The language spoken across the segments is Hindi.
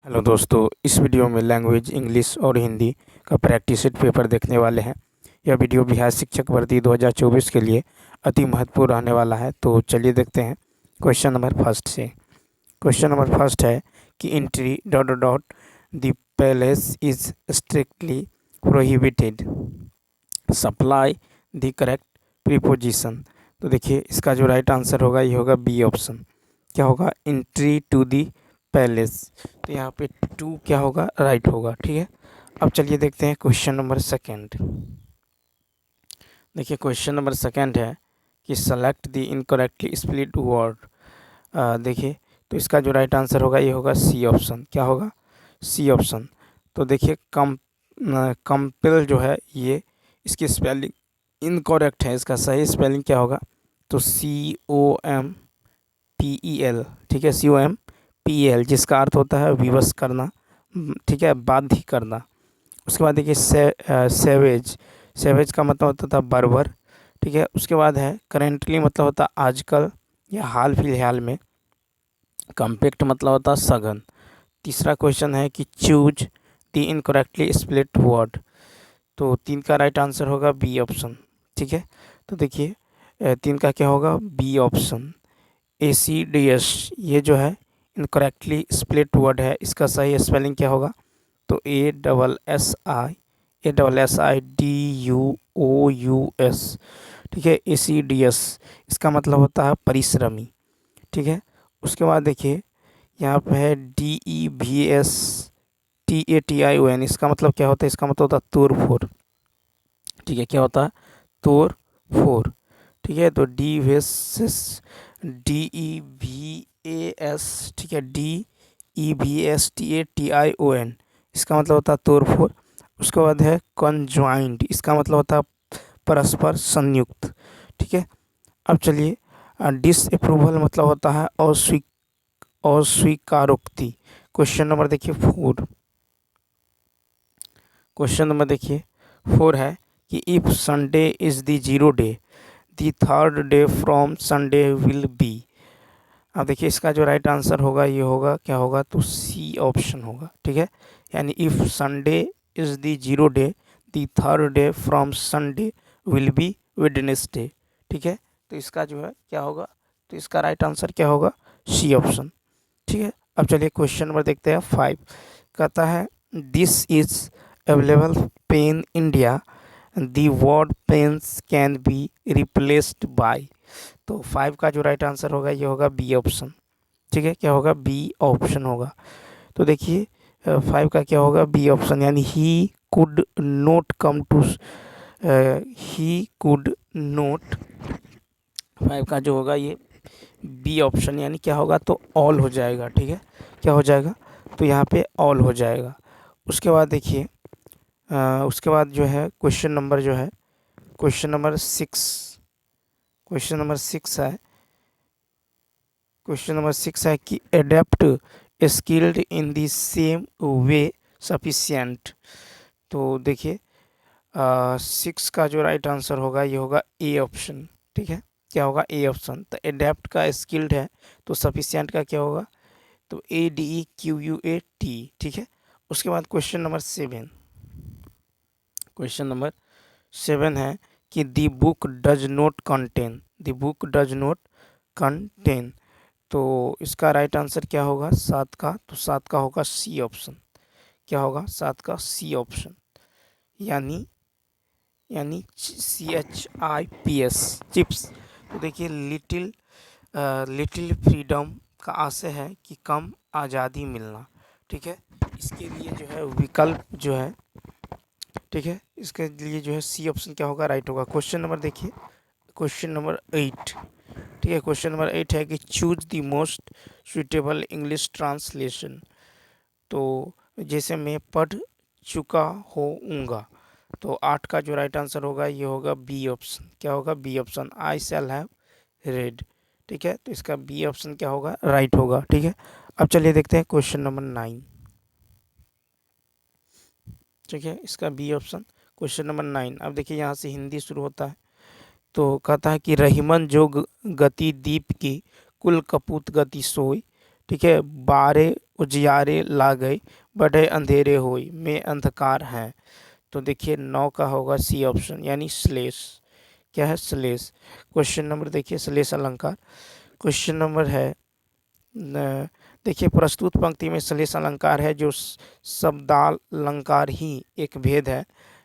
हेलो दोस्तों, इस वीडियो में लैंग्वेज इंग्लिश और हिंदी का प्रैक्टिस सेट पेपर देखने वाले हैं। यह वीडियो बिहार शिक्षक भर्ती 2024 के लिए अति महत्वपूर्ण रहने वाला है। तो चलिए देखते हैं क्वेश्चन नंबर फर्स्ट से। क्वेश्चन नंबर फर्स्ट है कि entry dot dot dot the palace is strictly prohibited, supply the correct preposition. तो देखिए इसका जो राइट आंसर होगा ये होगा बी ऑप्शन। क्या होगा? Entry to the palace. तो यहाँ पे टू क्या होगा? राइट होगा। ठीक है, अब चलिए देखते हैं क्वेश्चन नंबर सेकंड। देखिए क्वेश्चन नंबर सेकंड है कि select the incorrectly split word. देखिए तो इसका जो राइट आंसर होगा ये होगा सी ऑप्शन। क्या होगा? C option. तो देखिए कंपेल जो है ये इसकी स्पेलिंग इनकरेक्ट है। इसका सही स्पेलिंग क्या होगा? तो COMPEL। ठीक है, COMPEL, जिसका अर्थ होता है विवश करना, ठीक है, बाध्य करना। उसके बाद देखिए सेवेज। सेवेज का मतलब होता था बर्बर। ठीक है, उसके बाद है करेंटली, मतलब होता आजकल या हाल फिलहाल में। कम्पैक्ट मतलब होता सघन। तीसरा क्वेश्चन है कि choose the incorrectly split word. तो तीन का राइट आंसर होगा बी ऑप्शन। ठीक है, तो देखिए तीन का क्या होगा? B option. ACDS ये जो है इनकरेक्टली स्प्लिट वर्ड है, इसका सही स्पेलिंग क्या होगा? तो ASSIDUOUS। ठीक है, ACDS इसका मतलब होता है परिश्रमी। ठीक है, उसके बाद देखिए यहाँ पे है DEVSTATION। इसका मतलब क्या होता है? इसका मतलब होता है तोड़ फोड़। ठीक है, क्या होता है? तोड़ फोड़। ठीक है, तो DEVAS, ठीक है, DEVSTATION इसका मतलब होता है तोड़ फोड़। उसके बाद है कंजॉइंट, इसका मतलब होता है परस्पर संयुक्त। ठीक है, अब चलिए डिसअप्रूवल मतलब होता है अस्वीकारोक्ति। क्वेश्चन नंबर देखिए 4। क्वेश्चन नंबर देखिए 4 है कि if Sunday is the zero day, the third day from Sunday will be. अब देखिए इसका जो राइट आंसर होगा ये होगा, क्या होगा? तो सी ऑप्शन होगा। ठीक है, यानी if Sunday is the zero day, the third day from Sunday will be Wednesday. ठीक है, तो इसका जो है क्या होगा? तो इसका राइट आंसर क्या होगा? C option. ठीक है, अब चलिए क्वेश्चन नंबर देखते हैं 5। कहता है this is available pan India, the word pans can be replaced by. तो 5 का जो राइट आंसर होगा ये होगा बी ऑप्शन। ठीक है, क्या होगा? बी ऑप्शन होगा। तो देखिए 5 का क्या होगा? बी ऑप्शन, यानी he could not come to, he could not. 5 का जो होगा ये बी ऑप्शन, यानी क्या होगा? तो ऑल हो जाएगा। ठीक है, क्या हो जाएगा? तो यहाँ पे ऑल हो जाएगा। उसके बाद देखिए उसके बाद जो है क्वेश्चन नंबर जो है क्वेश्चन नंबर 6। क्वेश्चन नंबर 6 है, क्वेश्चन नंबर 6 है कि adept skilled in the same way sufficient. तो देखिए 6 का जो राइट आंसर होगा ये होगा ए ऑप्शन। ठीक है, क्या होगा? A option. तो एडेप्ट का स्किल्ड है, तो सफिशिएंट का क्या होगा? तो ADEQUAT। ठीक है, उसके बाद क्वेश्चन नंबर 7। क्वेश्चन नंबर 7 है कि the book does not contain, the book does not contain. तो इसका राइट आंसर क्या होगा 7 का? तो 7 का होगा सी ऑप्शन। क्या होगा? 7 का सी ऑप्शन, यानी CHIPS, चिप्स। तो देखिए लिटिल फ्रीडम का आशय है कि कम आज़ादी मिलना। ठीक है, इसके लिए जो है विकल्प जो है, ठीक है, इसके लिए जो है सी ऑप्शन क्या होगा? राइट होगा। क्वेश्चन नंबर देखिए क्वेश्चन नंबर 8। ठीक है, क्वेश्चन नंबर 8 है कि choose the most suitable English translation. तो जैसे मैं पढ़ चुका होऊंगा, तो 8 का जो राइट आंसर होगा ये होगा बी ऑप्शन। क्या होगा? B option, I shall have read. ठीक है, तो इसका बी ऑप्शन क्या होगा? राइट होगा। ठीक है, अब चलिए देखते हैं क्वेश्चन नंबर 9। ठीक है, इसका बी ऑप्शन क्वेश्चन नंबर 9। अब देखिए यहाँ से हिंदी शुरू होता है। तो कहता है कि रहीमन जो गति दीप की कुल कपूत गति सोई। ठीक है, 12 उजियारे ला गई, बड़े अंधेरे हुई में अंधकार है। तो देखिए 9 का होगा सी ऑप्शन, यानी श्लेष। क्या है? श्लेष। क्वेश्चन नंबर देखिए श्लेष अलंकार। क्वेश्चन नंबर है देखिए प्रस्तुत पंक्ति में श्लेष अलंकार है जो शब्दालंकार ही एक भेद है।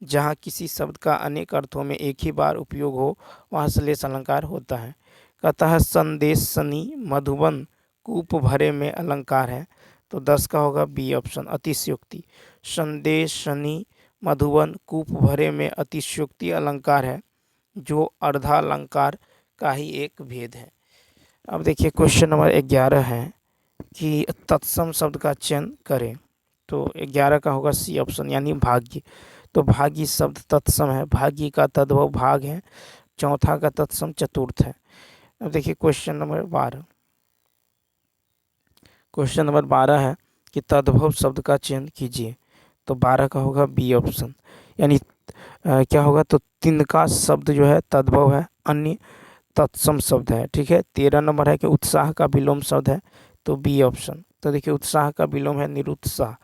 जहाँ किसी शब्द का अनेक अर्थों में एक ही बार उपयोग हो वहाँ श्लेष अलंकार होता है। कहता है संदेश सनी मधुबन कूप भरे में अलंकार है। तो 10 का होगा बी ऑप्शन, अतिशयोक्ति। संदेश सनी मधुबन कूप भरे में अतिशयोक्ति अलंकार है जो अर्धालंकार का ही एक भेद है। अब देखिए क्वेश्चन नंबर 11 है कि तत्सम शब्द का चयन करें। तो 11 का होगा सी ऑप्शन, यानी भाग्य। तो भाग्य शब्द तत्सम है, भाग्य का तद्भव भाग है, चौथा का तत्सम चतुर्थ है। अब देखिए क्वेश्चन नंबर 12। क्वेश्चन नंबर 12 है कि तद्भव शब्द का चयन कीजिए। तो 12 का होगा बी ऑप्शन, यानी क्या होगा? तो तिनका शब्द जो है तद्भव है, अन्य तत्सम शब्द है। ठीक है। 13 नंबर है कि उत्साह का विलोम शब्द है। तो बी ऑप्शन। तो देखिए उत्साह का विलोम है निरुत्साह।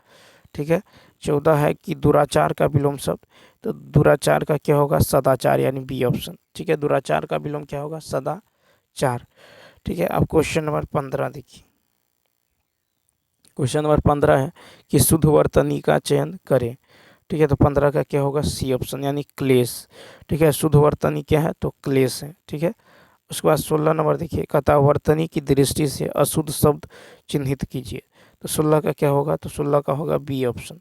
ठीक है। 14 है कि दुराचार का विलोम शब्द। तो दुराचार का क्या होगा? सदाचार, यानी बी ऑप्शन। ठीक है। दुराचार का विलोम क्या होगा? सदाचार। ठीक है। अब क्वेश्चन नंबर 15 देखिए। क्वेश्चन नंबर 15 है कि शुद्ध वर्तनी का चयन करें। ठीक है। तो 15 का क्या होगा? सी ऑप्शन, यानी क्लेश। ठीक है। शुद्ध वर्तनी क्या है? तो क्लेश है। ठीक है। उसके बाद 16 नंबर देखिए, कहता वर्तनी की दृष्टि से अशुद्ध शब्द चिन्हित कीजिए। तो 16 का क्या होगा? तो 16 का होगा बी ऑप्शन।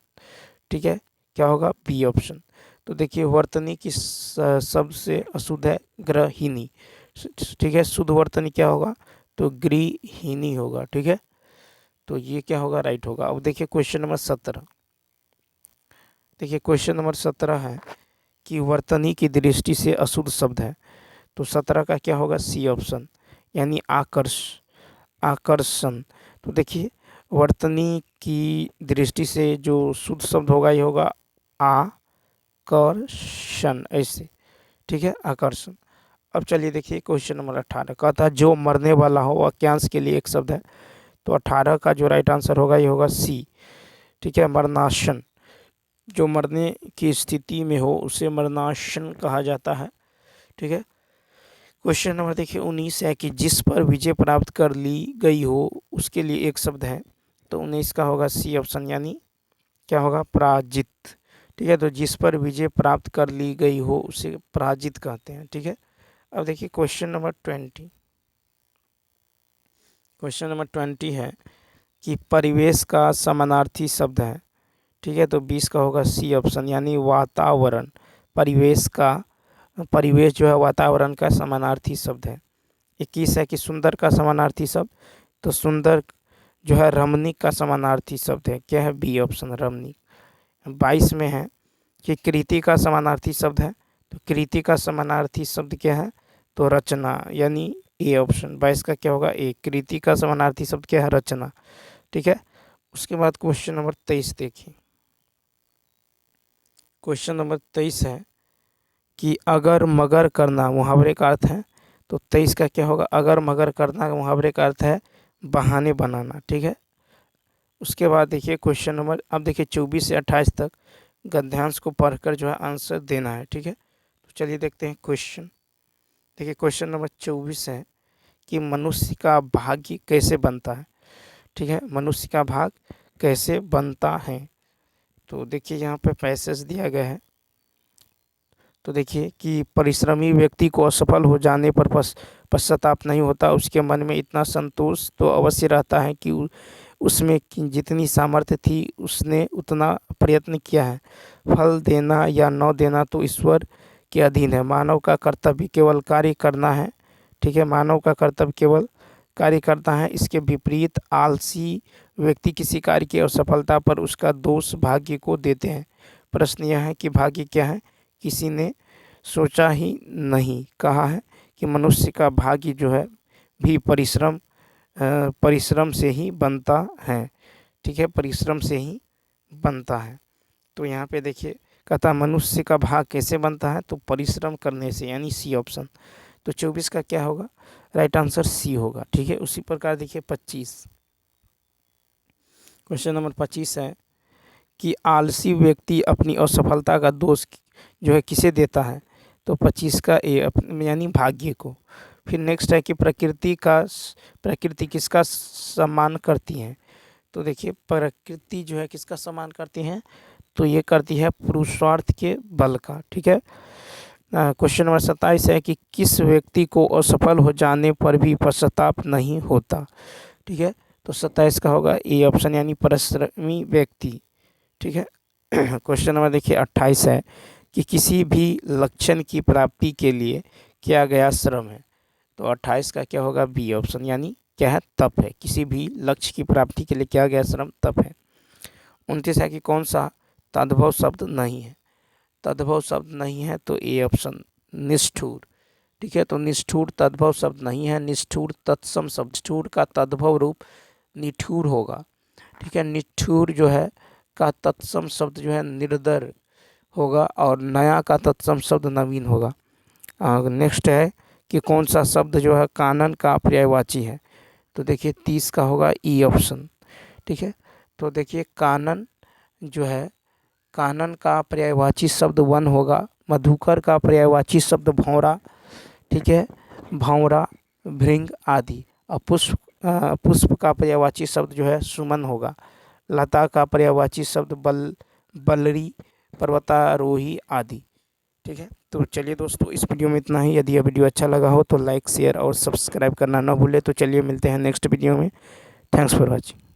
ठीक है। क्या होगा? B option. तो देखिए वर्तनी की शब्द से अशुद्ध है ग्रहिणी। ठीक है। शुद्ध वर्तनी क्या होगा? तो गृहिणी होगा। ठीक है। तो ये क्या होगा? राइट होगा। अब देखिए क्वेश्चन नंबर 17। देखिए क्वेश्चन नंबर 17 है कि वर्तनी की दृष्टि से अशुद्ध शब्द है। तो 17 का क्या होगा? सी ऑप्शन, यानी आकर्षण। तो देखिए वर्तनी की दृष्टि से जो शुद्ध शब्द होगा ये होगा आकर्षण, ऐसे। ठीक है। आकर्षण। अब चलिए देखिए क्वेश्चन नंबर 18, कहता है जो मरने वाला हो वाक्यांश के लिए एक शब्द है। तो 18 का जो राइट आंसर होगा ये होगा सी। ठीक है। मरनाशन। जो मरने की स्थिति में हो उसे मरनाशन कहा जाता है। ठीक है। क्वेश्चन नंबर देखिए 19 है कि जिस पर विजय प्राप्त कर ली गई हो उसके लिए एक शब्द है। तो 19 का होगा सी ऑप्शन, यानी क्या होगा? पराजित। ठीक है। तो जिस पर विजय प्राप्त कर ली गई हो उसे पराजित कहते हैं। ठीक है। अब देखिए क्वेश्चन नंबर 20। क्वेश्चन नंबर 20 है कि परिवेश का समानार्थी शब्द है। ठीक है। तो 20 का होगा सी ऑप्शन, यानी वातावरण। परिवेश जो है वातावरण का समानार्थी शब्द है। 21 है कि सुंदर का समानार्थी शब्द। तो सुंदर जो है रमणीक का समानार्थी शब्द है। क्या है? B option, रमणीक। 22 में है कि कृति का समानार्थी शब्द है। तो कृति का समानार्थी शब्द क्या है? तो रचना, यानी ए ऑप्शन। 22 का क्या होगा? ए। कृति का समानार्थी शब्द क्या है? रचना। ठीक है। उसके बाद क्वेश्चन नंबर 23 देखिए। क्वेश्चन नंबर 23 है कि अगर मगर करना मुहावरे का अर्थ है। तो 23 का क्या होगा? अगर मगर करना मुहावरे का अर्थ है बहाने बनाना। ठीक है। उसके बाद देखिए क्वेश्चन नंबर, अब देखिए 24 से 28 तक गद्यांश को पढ़कर जो है आंसर देना है। ठीक है। तो चलिए देखते हैं क्वेश्चन। देखिए क्वेश्चन नंबर 24 है कि मनुष्य का भाग्य कैसे बनता है। ठीक है। मनुष्य का भाग कैसे बनता है। तो देखिए यहाँ पे पैसेज दिया गया है। तो देखिए कि परिश्रमी व्यक्ति को असफल हो जाने पर पश्चाताप नहीं होता, उसके मन में इतना संतोष तो अवश्य रहता है कि उसमें जितनी सामर्थ्य थी उसने उतना प्रयत्न किया है। फल देना या न देना तो ईश्वर के अधीन है। मानव का कर्तव्य केवल कार्य करना है। ठीक है। मानव का कर्तव्य केवल कार्य करना है। इसके विपरीत आलसी व्यक्ति किसी कार्य की असफलता पर उसका दोष भाग्य को देते हैं। प्रश्न यह है कि भाग्य क्या है? किसी ने सोचा ही नहीं। कहा है कि मनुष्य का भाग्य जो है भी परिश्रम से ही बनता है। ठीक है। परिश्रम से ही बनता है। तो यहाँ पे देखिए कहता मनुष्य का भाग कैसे बनता है? तो परिश्रम करने से, यानी सी ऑप्शन। तो 24 का क्या होगा? राइट आंसर सी होगा। ठीक है। उसी प्रकार देखिए 25। क्वेश्चन नंबर 25 है कि आलसी व्यक्ति अपनी असफलता का दोष जो है किसे देता है, तो 25 का ए यानी भाग्य को। फिर नेक्स्ट है कि प्रकृति किसका सम्मान करती है, तो देखिए प्रकृति जो है किसका सम्मान करती है, तो ये करती है पुरुषार्थ के बल का। ठीक है। क्वेश्चन नंबर 27 है कि किस व्यक्ति को असफल हो जाने पर भी पश्चाताप नहीं होता। ठीक है, तो 27 का होगा ए ऑप्शन यानी परिश्रमी व्यक्ति। ठीक है। क्वेश्चन नंबर देखिए 28 है कि किसी भी लक्षण की प्राप्ति के लिए किया गया श्रम है, तो 28 का क्या होगा बी ऑप्शन यानी क्या है तप है। किसी भी लक्ष्य की प्राप्ति के लिए किया गया श्रम तप है। 29 है कि कौन सा तद्भव शब्द नहीं है, तद्भव शब्द नहीं है तो ए ऑप्शन निष्ठुर। ठीक है, तो निष्ठुर तद्भव शब्द नहीं है, निष्ठुर तत्सम शब्द, निष्ठुर का तद्भव रूप निठुर होगा। ठीक है, निठुर जो है का तत्सम शब्द जो है निर्दर होगा और नया का तत्सम शब्द नवीन होगा। नेक्स्ट है कि कौन सा शब्द जो है कानन का पर्यायवाची है, तो देखिए 30 का होगा ई ऑप्शन। ठीक है, तो देखिए कानन जो है, कानन का पर्यायवाची शब्द वन होगा, मधुकर का पर्यायवाची शब्द भौरा। ठीक है, भौरा, भृंग आदि। और पुष्प का पर्यायवाची शब्द जो है सुमन होगा। लता का पर्यायवाची शब्द बलरी, पर्वतारोही आदि। ठीक है, तो चलिए दोस्तों इस वीडियो में इतना ही। यदि यह वीडियो अच्छा लगा हो तो लाइक शेयर और सब्सक्राइब करना ना भूले। तो चलिए मिलते हैं नेक्स्ट वीडियो में। Thanks for watching.